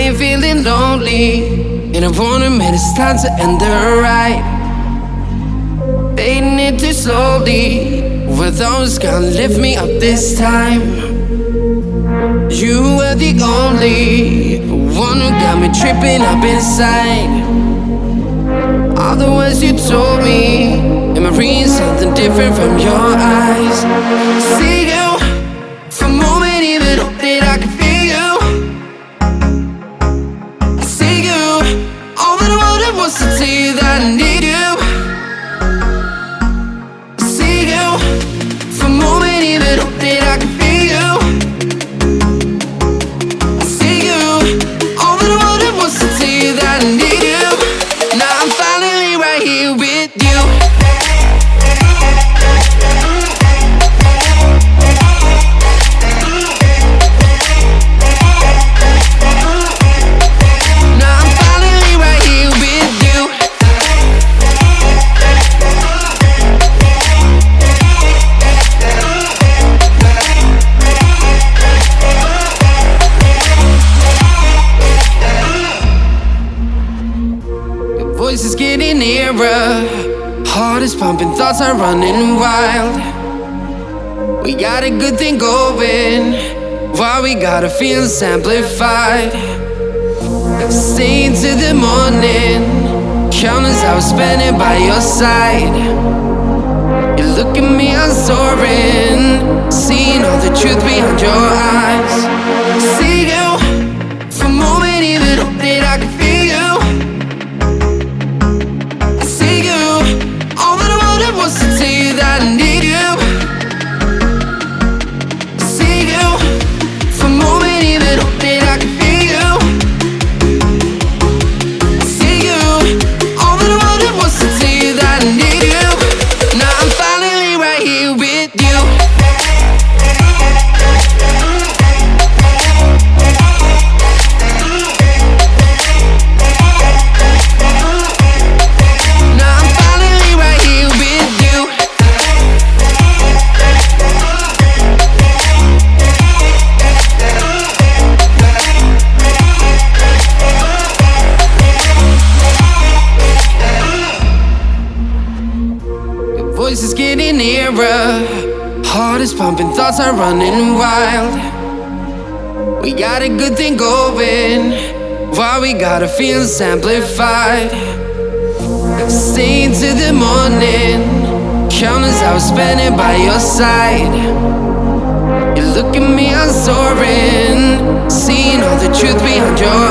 ain't feeling lonely, and I wanna admit it's time to end the ride. Fading it too slowly, were those gonna lift me up this time? You were the only one who got me tripping up inside. All the words you told me, am I reading something different from your eyes? See you, for a moment even hope that I could feel you. I see you, all that I wanted was to tell you that I need you. I see you, for a moment even hope that I could feel you. I see you, all that I wanted was to tell you that I need you. Now I'm finally right here with you. Now I'm finally right here with you. Your voice is getting nearer, heart is pumping, thoughts are running wild. We got a good thing going, while we got our feelings amplified. Staying till the morning, countless hours spending by your side. You look at me, I'm soaring, seeing all the truth behind your eyes. See you, for a moment even hope that I could feel you. I see you, all that I wanted was to tell you that I need you. I see you, for a moment even hope that I could feel you. I see you, all that I wanted was to tell you that I need you. Now I'm finally right here with you. Now I'm finally right here with you. Your voice is getting nearer, heart is pumping, thoughts are running wild. We got a good thing going, while we got our feelings amplified. Staying till the morning, countless hours spending by your side. You look at me, I'm soaring, seeing all the truth behind your